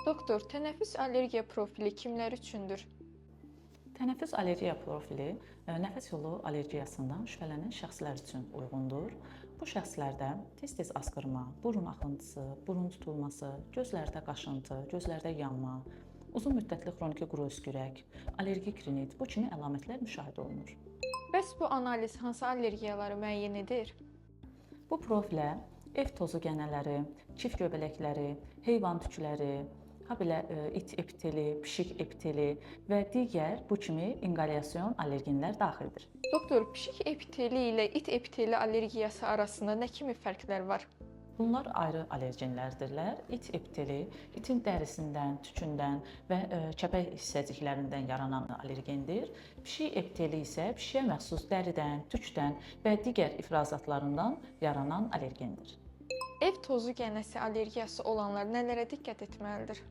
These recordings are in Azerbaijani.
Doktor, tənəffüs allergiya profili kimlər üçündür? Tənəffüs allergiya profili nəfəs yolu allergiyasından şübhələnən şəxslər üçün uyğundur. Bu şəxslərdə tez-tez asqırma, burun axıntısı, burun tutulması, gözlərdə qaşıntı, gözlərdə yanma, uzun müddətli xroniki quru öskürək, allergik rinit bu kimi əlamətlər müşahidə olunur. Bəs bu analiz hansı allergiyaları müəyyən edir? Bu profilə ev tozu gənələri, kif göbələkləri, heyvan tükləri, habelə it epiteli, pişik epiteli və digər bu kimi inqalyasiyon allergenlər daxildir. Doktor, pişik epiteli ilə it epiteli allergiyası arasında nə kimi fərqlər var? Bunlar ayrı allergenlərdirlər. İt epiteli, itin dərisindən, tükündən və kəpək hissəciklərindən yaranan allergendir. Pişik epiteli isə pişiyə məxsus dəridən, tükdən və digər ifrazatlarından yaranan allergendir. Ev tozu gənəsi allergiyası olanlar nələrə diqqət etməlidir?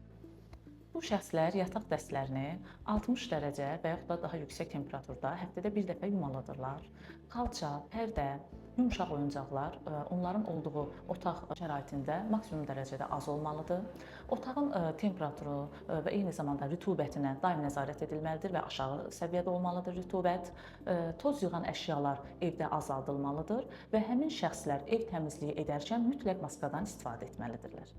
Bu şəxslər yataq dəstlərini 60 dərəcə və yaxud da daha yüksək temperaturda həftədə bir dəfə yumalıdırlar. Xalça, pərdə, yumşaq oyuncaqlar onların olduğu otaq şəraitində maksimum dərəcədə az olmalıdır. Otağın temperaturu və eyni zamanda rütubətinə daim nəzarət edilməlidir və aşağı səviyyədə olmalıdır rütubət. Toz yığan əşyalar evdə azaldılmalıdır və həmin şəxslər ev təmizliyi edərkən mütləq maskadan istifadə etməlidirlər.